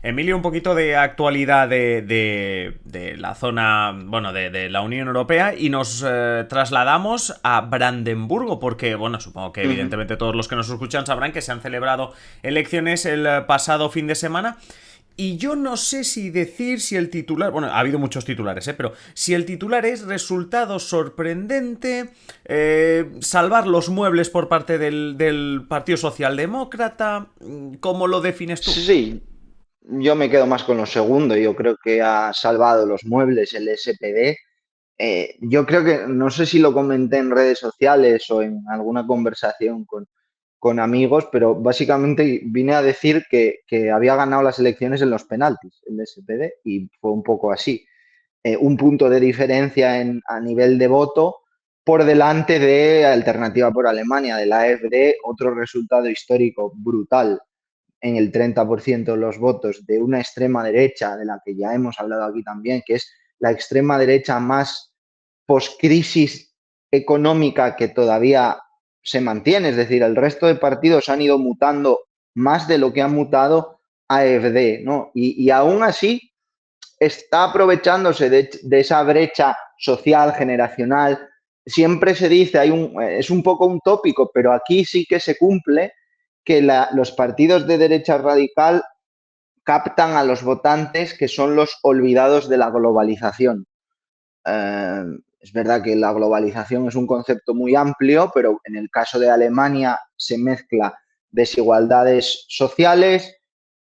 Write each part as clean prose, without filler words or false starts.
Emilio, un poquito de actualidad de la zona, bueno, de la Unión Europea y nos trasladamos a Brandenburgo porque, bueno, supongo que Ujú. evidentemente todos los que nos escuchan sabrán que se han celebrado elecciones el pasado fin de semana. Y yo no sé si decir si el titular, bueno, ha habido muchos titulares, pero si el titular es resultado sorprendente, salvar los muebles por parte del Partido Socialdemócrata, ¿cómo lo defines tú? Sí, yo me quedo más con lo segundo. Yo creo que ha salvado los muebles el SPD. Yo creo que, no sé si lo comenté en redes sociales o en alguna conversación con amigos, pero básicamente vine a decir que había ganado las elecciones en los penaltis, el SPD, y fue un poco así. Un punto de diferencia a nivel de voto por delante de Alternativa por Alemania, de la AfD, otro resultado histórico brutal en el 30% de los votos de una extrema derecha, de la que ya hemos hablado aquí también, que es la extrema derecha más post-crisis económica que todavía se mantiene. Es decir, el resto de partidos han ido mutando más de lo que ha mutado AfD, ¿no? Y aún así está aprovechándose de esa brecha social, generacional. Siempre se dice, es un poco un tópico, pero aquí sí que se cumple que los partidos de derecha radical captan a los votantes que son los olvidados de la globalización. Eh, es verdad que la globalización es un concepto muy amplio, pero en el caso de Alemania se mezcla desigualdades sociales,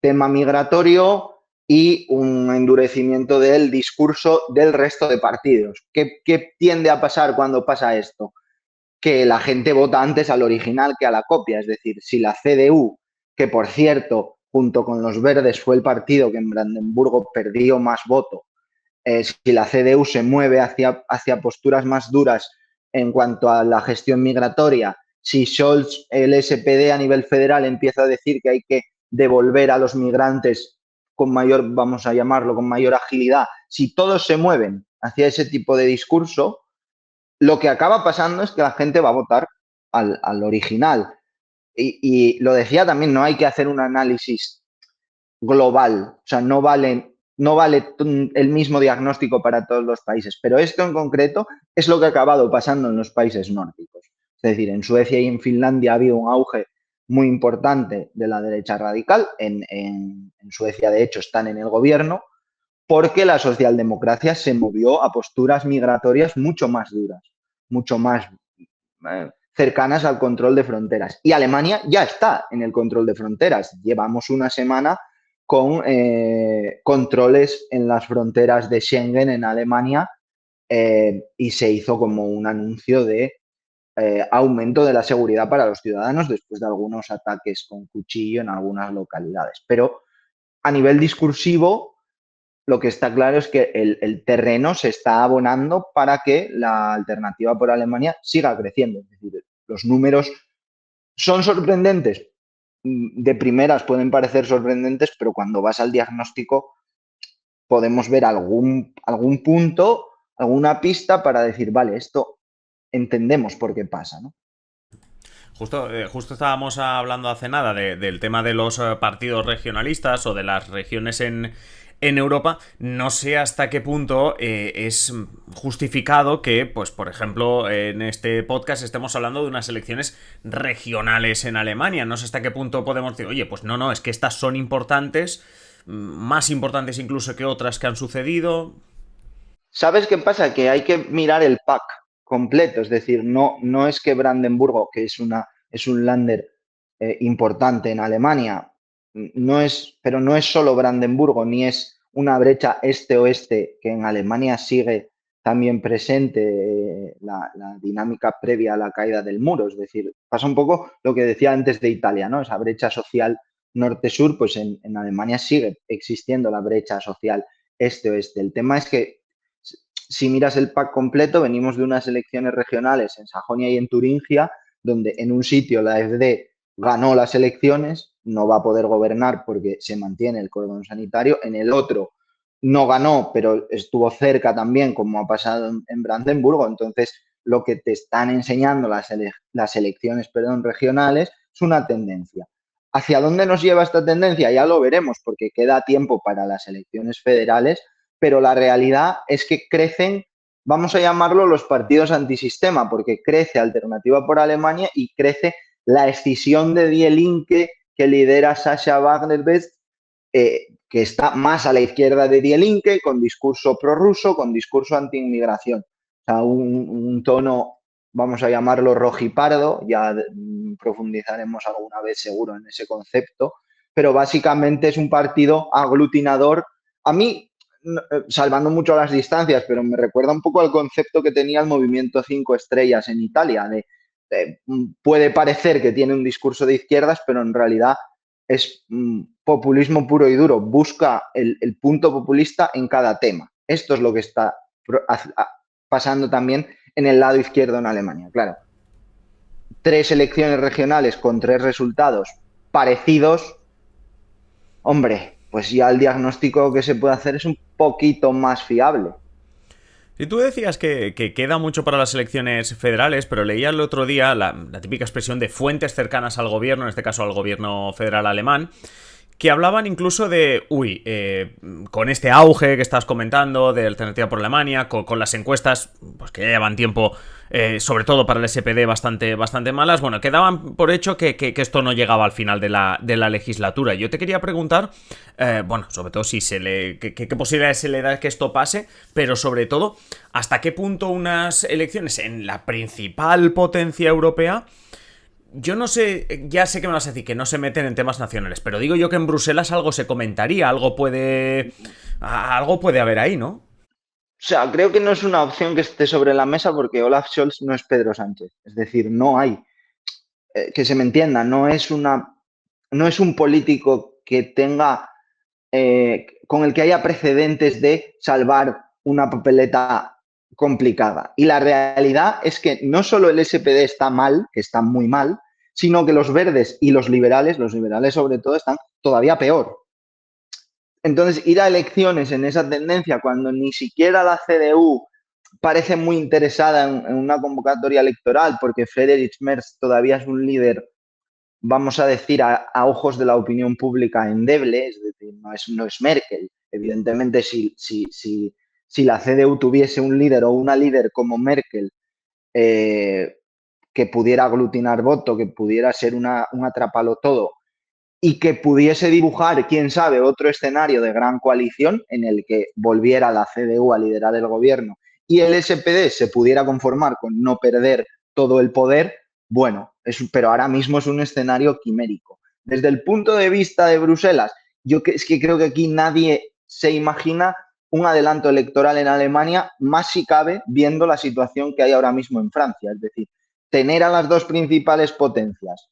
tema migratorio y un endurecimiento del discurso del resto de partidos. ¿Qué tiende a pasar cuando pasa esto? Que la gente vota antes al original que a la copia. Es decir, si la CDU, que por cierto, junto con los verdes fue el partido que en Brandenburgo perdió más voto, si la CDU se mueve hacia posturas más duras en cuanto a la gestión migratoria, si Scholz, el SPD a nivel federal, empieza a decir que hay que devolver a los migrantes con mayor, vamos a llamarlo, con mayor agilidad, si todos se mueven hacia ese tipo de discurso, lo que acaba pasando es que la gente va a votar al original. Y lo decía también, no hay que hacer un análisis global, o sea, no vale el mismo diagnóstico para todos los países, pero esto en concreto es lo que ha acabado pasando en los países nórdicos. Es decir, en Suecia y en Finlandia ha habido un auge muy importante de la derecha radical, en Suecia de hecho están en el gobierno, porque la socialdemocracia se movió a posturas migratorias mucho más duras, mucho más cercanas al control de fronteras. Y Alemania ya está en el control de fronteras. Llevamos una semana con controles en las fronteras de Schengen en Alemania y se hizo como un anuncio de aumento de la seguridad para los ciudadanos después de algunos ataques con cuchillo en algunas localidades. Pero a nivel discursivo, lo que está claro es que el terreno se está abonando para que la alternativa por Alemania siga creciendo. Es decir, los números son sorprendentes. De primeras pueden parecer sorprendentes, pero cuando vas al diagnóstico podemos ver algún punto, alguna pista para decir, vale, esto entendemos por qué pasa, ¿no? Justo estábamos hablando hace nada del tema de los partidos regionalistas o de las regiones en Europa. No sé hasta qué punto es justificado que, pues, por ejemplo, en este podcast estemos hablando de unas elecciones regionales en Alemania. No sé hasta qué punto podemos decir, oye, pues no, es que estas son importantes, más importantes incluso que otras que han sucedido. ¿Sabes qué pasa? Que hay que mirar el pack completo, es decir, no es que Brandenburgo, que es un lander importante en Alemania, pero no es solo Brandenburgo, ni es una brecha este-oeste que en Alemania sigue también presente la dinámica previa a la caída del muro. Es decir, pasa un poco lo que decía antes de Italia, ¿no? Esa brecha social norte-sur, pues en Alemania sigue existiendo la brecha social este-oeste. El tema es que si miras el pack completo, venimos de unas elecciones regionales en Sajonia y en Turingia, donde en un sitio la AfD ganó las elecciones, no va a poder gobernar porque se mantiene el cordón sanitario, en el otro no ganó, pero estuvo cerca también, como ha pasado en Brandenburgo. Entonces, lo que te están enseñando las elecciones regionales es una tendencia. ¿Hacia dónde nos lleva esta tendencia? Ya lo veremos, porque queda tiempo para las elecciones federales, pero la realidad es que crecen, vamos a llamarlo los partidos antisistema, porque crece Alternativa por Alemania y crece la escisión de Die Linke que lidera Sascha Wagner-West, que está más a la izquierda de Die Linke, con discurso prorruso, con discurso anti-inmigración. O sea, un tono, vamos a llamarlo rojipardo, ya profundizaremos alguna vez seguro en ese concepto, pero básicamente es un partido aglutinador. A mí, salvando mucho las distancias, pero me recuerda un poco al concepto que tenía el movimiento 5 estrellas en Italia, puede parecer que tiene un discurso de izquierdas, pero en realidad es populismo puro y duro. Busca el punto populista en cada tema. Esto es lo que está pasando también en el lado izquierdo en Alemania. Claro, 3 elecciones regionales con 3 resultados parecidos, hombre, pues ya el diagnóstico que se puede hacer es un poquito más fiable. Si tú decías que queda mucho para las elecciones federales, pero leía el otro día la típica expresión de fuentes cercanas al gobierno, en este caso al gobierno federal alemán, que hablaban incluso de, con este auge que estás comentando de Alternativa por Alemania, con las encuestas, pues que ya llevan tiempo, sobre todo para el SPD, bastante malas, bueno, que daban por hecho que esto no llegaba al final de la legislatura. Yo te quería preguntar, bueno, sobre todo si qué posibilidades se le da que esto pase, pero sobre todo, ¿hasta qué punto unas elecciones en la principal potencia europea? Yo no sé, ya sé que me vas a decir que no se meten en temas nacionales, pero digo yo que en Bruselas algo se comentaría, algo puede haber ahí, ¿no? O sea, creo que no es una opción que esté sobre la mesa porque Olaf Scholz no es Pedro Sánchez. Es decir, no hay, que se me entienda, no es un político que tenga, con el que haya precedentes de salvar una papeleta complicada. Y la realidad es que no solo el SPD está mal, que está muy mal, sino que los verdes y los liberales sobre todo, están todavía peor. Entonces, ir a elecciones en esa tendencia cuando ni siquiera la CDU parece muy interesada en una convocatoria electoral, porque Friedrich Merz todavía es un líder, vamos a decir, a ojos de la opinión pública endeble, es decir, no es Merkel. Evidentemente, si la CDU tuviese un líder o una líder como Merkel, que pudiera aglutinar voto, que pudiera ser un atrapalo todo, y que pudiese dibujar, quién sabe, otro escenario de gran coalición en el que volviera la CDU a liderar el gobierno y el SPD se pudiera conformar con no perder todo el poder, bueno, pero ahora mismo es un escenario quimérico. Desde el punto de vista de Bruselas, es que creo que aquí nadie se imagina un adelanto electoral en Alemania, más si cabe, viendo la situación que hay ahora mismo en Francia. Es decir, tener a las dos principales potencias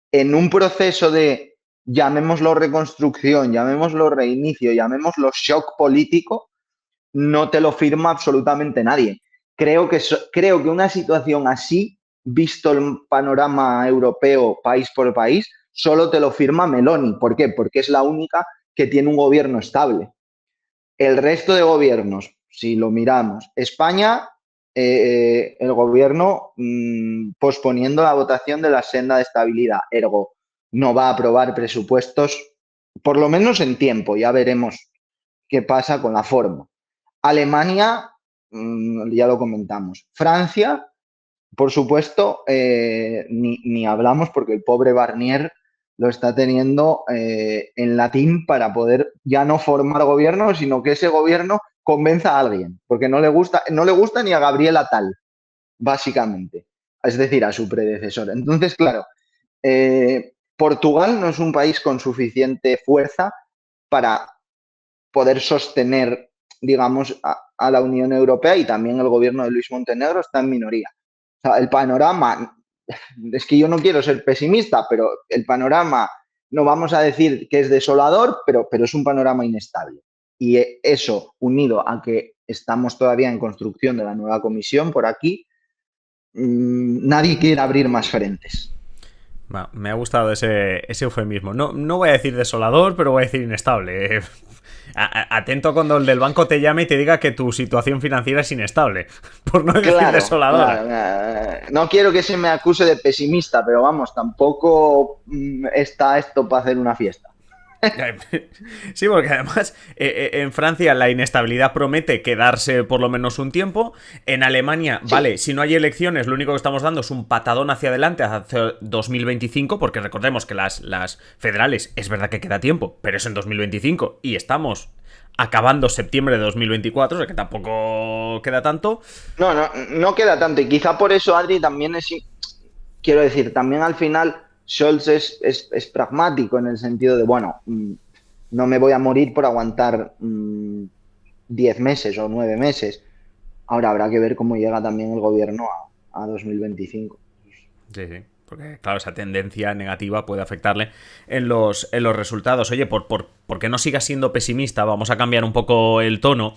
en un proceso de, llamémoslo reconstrucción, llamémoslo reinicio, llamémoslo shock político, no te lo firma absolutamente nadie. Creo que una situación así, visto el panorama europeo país por país, solo te lo firma Meloni. ¿Por qué? Porque es la única que tiene un gobierno estable. El resto de gobiernos, si lo miramos, España, el gobierno posponiendo la votación de la senda de estabilidad, ergo, no va a aprobar presupuestos, por lo menos en tiempo, ya veremos qué pasa con la forma. Alemania, ya lo comentamos. Francia, por supuesto, ni hablamos porque el pobre Barnier lo está teniendo en latín para poder ya no formar gobierno, sino que ese gobierno convenza a alguien, porque no le gusta ni a Gabriel Attal, básicamente, es decir, a su predecesor. Entonces, claro, Portugal no es un país con suficiente fuerza para poder sostener, digamos, a la Unión Europea, y también el gobierno de Luis Montenegro está en minoría. O sea, el panorama, es que yo no quiero ser pesimista, pero el panorama, no vamos a decir que es desolador, pero es un panorama inestable. Y eso, unido a que estamos todavía en construcción de la nueva comisión por aquí, nadie quiere abrir más frentes. Me ha gustado ese eufemismo. No voy a decir desolador, pero voy a decir inestable. Atento cuando el del banco te llame y te diga que tu situación financiera es inestable, por no decir Claro, desoladora. claro. No quiero que se me acuse de pesimista, pero vamos, tampoco está esto para hacer una fiesta. Sí, porque además en Francia la inestabilidad promete quedarse por lo menos un tiempo. En Alemania, Sí, vale, si no hay elecciones, lo único que estamos dando es un patadón hacia adelante hacia 2025, porque recordemos que las federales es verdad que queda tiempo, pero es en 2025 y estamos acabando septiembre de 2024, o sea que tampoco queda tanto. no queda tanto. Y quizá por eso, Adri, también quiero decir, también al final Scholz es pragmático en el sentido de, bueno, no me voy a morir por aguantar 10 meses o 9 meses. Ahora habrá que ver cómo llega también el gobierno a 2025. Sí, sí. Porque, claro, esa tendencia negativa puede afectarle en los resultados. Oye, por qué no sigas siendo pesimista? Vamos a cambiar un poco el tono.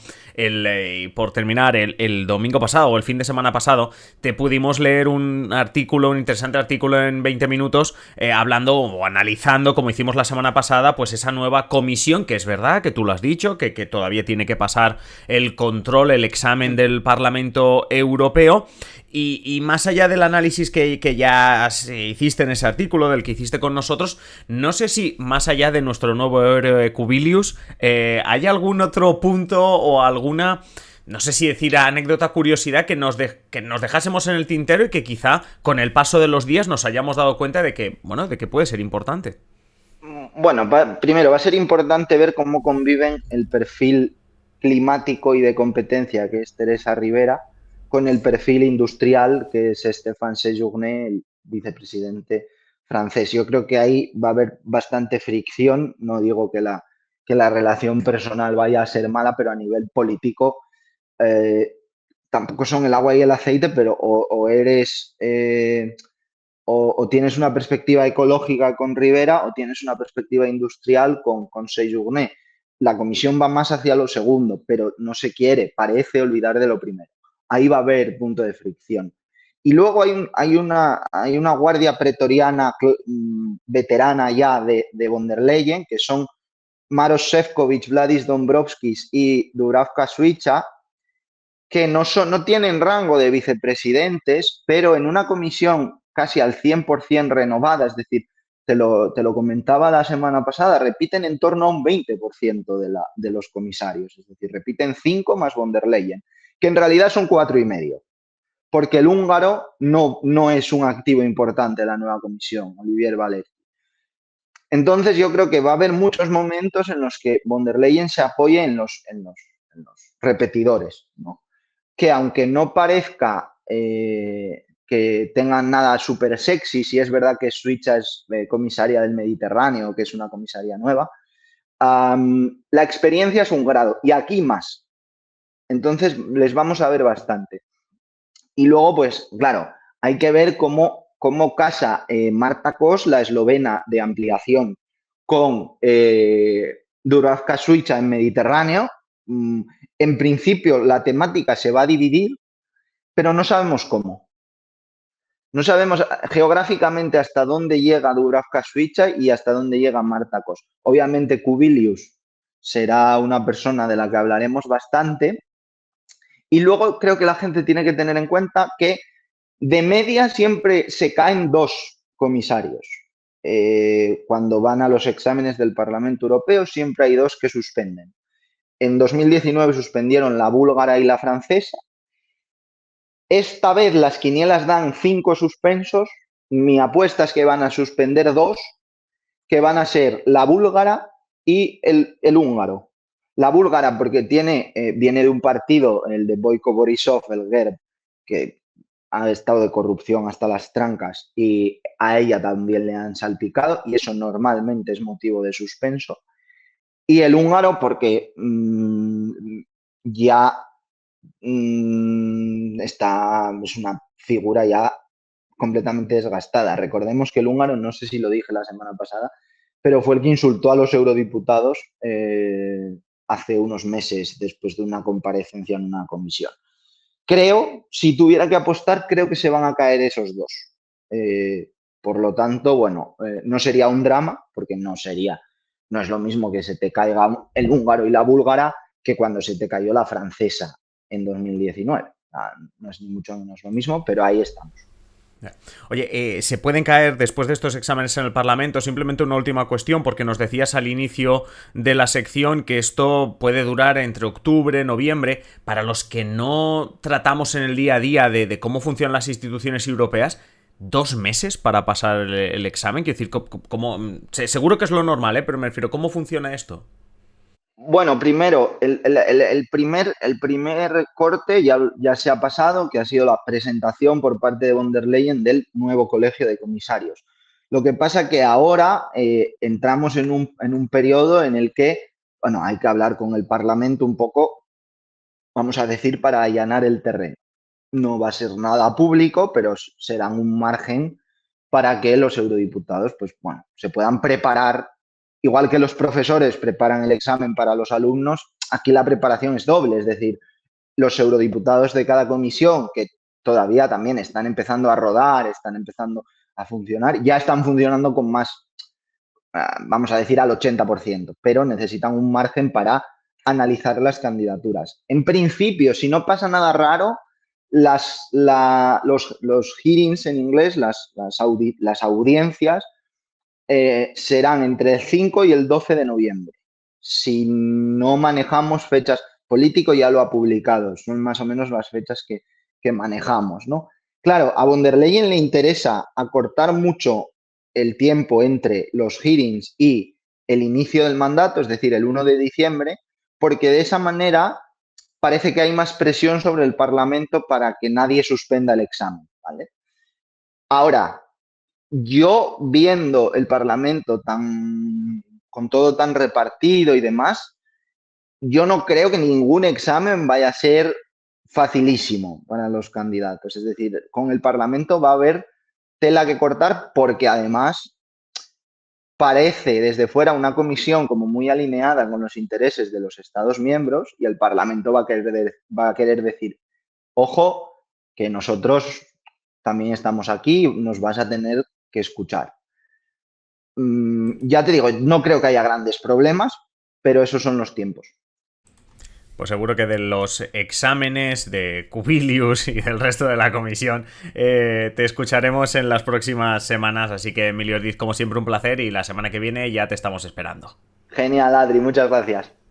Por terminar, el domingo pasado o el fin de semana pasado, te pudimos leer un artículo, un interesante artículo en 20 minutos, hablando o analizando, como hicimos la semana pasada, pues esa nueva comisión, que es verdad, que tú lo has dicho, que todavía tiene que pasar el control, el examen del Parlamento Europeo. Y más allá del análisis que ya hiciste en ese artículo, del que hiciste con nosotros, no sé si más allá de nuestro nuevo héroe Cubilius, hay algún otro punto o alguna, no sé si decir anécdota, curiosidad que nos dejásemos en el tintero y que quizá con el paso de los días nos hayamos dado cuenta de que, bueno, de que puede ser importante. Bueno, primero va a ser importante ver cómo conviven el perfil climático y de competencia, que es Teresa Rivera, con el perfil industrial, que es Stéphane Séjourné, el vicepresidente francés. Yo creo que ahí va a haber bastante fricción. No digo que la relación personal vaya a ser mala, pero a nivel político eh, tampoco son el agua y el aceite, pero o eres o tienes una perspectiva ecológica con Rivera o tienes una perspectiva industrial con Sejourné. La comisión va más hacia lo segundo, pero no se quiere, parece olvidar de lo primero. Ahí va a haber punto de fricción. Y luego hay una guardia pretoriana veterana ya de von der Leyen, que son Maros Sefcovic, Vladis Dombrovskis y Dubravka Suica, que no tienen rango de vicepresidentes, pero en una comisión casi al 100% renovada, es decir, te lo comentaba la semana pasada, repiten en torno a un 20% de los comisarios, es decir, repiten 5 más von der Leyen, que en realidad son 4,5, porque el húngaro no es un activo importante de la nueva comisión, Olivier Valet. Entonces yo creo que va a haber muchos momentos en los que von der Leyen se apoye en los repetidores, ¿no? Que aunque no parezca que tengan nada súper sexy, si es verdad que Switch es comisaria del Mediterráneo, que es una comisaria nueva, la experiencia es un grado y aquí más. Entonces les vamos a ver bastante. Y luego, pues claro, hay que ver cómo casa Marta Kos, la eslovena de ampliación, con Dubravka Suica en Mediterráneo. En principio, la temática se va a dividir, pero no sabemos cómo. No sabemos geográficamente hasta dónde llega Dubravka Suica y hasta dónde llega Marta Kos. Obviamente, Kubilius será una persona de la que hablaremos bastante. Y luego creo que la gente tiene que tener en cuenta que de media siempre se caen dos comisarios. Cuando van a los exámenes del Parlamento Europeo, siempre hay dos que suspenden. En 2019 suspendieron la búlgara y la francesa. Esta vez las quinielas dan 5 suspensos. Mi apuesta es que van a suspender dos, que van a ser la búlgara y el húngaro. La búlgara porque viene de un partido, el de Boyko Borisov, el GERB, que ha estado de corrupción hasta las trancas y a ella también le han salpicado y eso normalmente es motivo de suspenso. Y el húngaro porque ya es una figura ya completamente desgastada. Recordemos que el húngaro, no sé si lo dije la semana pasada, pero fue el que insultó a los eurodiputados hace unos meses después de una comparecencia en una comisión. Creo, si tuviera que apostar, creo que se van a caer esos dos. Por lo tanto, bueno, no sería un drama, porque no sería No es lo mismo que se te caiga el húngaro y la búlgara que cuando se te cayó la francesa en 2019. No es ni mucho menos lo mismo, pero ahí estamos. Oye, ¿se pueden caer después de estos exámenes en el Parlamento? Simplemente una última cuestión, porque nos decías al inicio de la sección que esto puede durar entre octubre, noviembre. Para los que no tratamos en el día a día de cómo funcionan las instituciones europeas, 2 meses para pasar el examen. Quiero decir, seguro que es lo normal, ¿eh? Pero me refiero, ¿cómo funciona esto? Bueno, primero, el primer corte ya se ha pasado, que ha sido la presentación por parte de von der Leyen del nuevo colegio de comisarios. Lo que pasa que ahora entramos en un periodo en el que, bueno, hay que hablar con el Parlamento un poco, vamos a decir, para allanar el terreno. No va a ser nada público, pero serán un margen para que los eurodiputados, pues bueno, se puedan preparar, igual que los profesores preparan el examen para los alumnos, aquí la preparación es doble, es decir, los eurodiputados de cada comisión, que todavía también están empezando a rodar, están empezando a funcionar, ya están funcionando con más, vamos a decir, al 80%, pero necesitan un margen para analizar las candidaturas. En principio, si no pasa nada raro, los hearings en inglés, las audiencias, serán entre el 5 y el 12 de noviembre. Si no manejamos fechas, Político ya lo ha publicado, son más o menos las fechas que manejamos, ¿no? Claro, a von der Leyen le interesa acortar mucho el tiempo entre los hearings y el inicio del mandato, es decir, el 1 de diciembre, porque de esa manera parece que hay más presión sobre el Parlamento para que nadie suspenda el examen, ¿vale? Ahora, yo viendo el Parlamento con todo tan repartido y demás, yo no creo que ningún examen vaya a ser facilísimo para los candidatos. Es decir, con el Parlamento va a haber tela que cortar porque además parece desde fuera una comisión como muy alineada con los intereses de los Estados miembros y el Parlamento va a querer decir, ojo, que nosotros también estamos aquí, nos vas a tener que escuchar. Ya te digo, no creo que haya grandes problemas, pero esos son los tiempos. Pues seguro que de los exámenes de Cubilius y del resto de la comisión te escucharemos en las próximas semanas. Así que, Emilio Ordiz, como siempre, un placer y la semana que viene ya te estamos esperando. Genial, Adri, muchas gracias.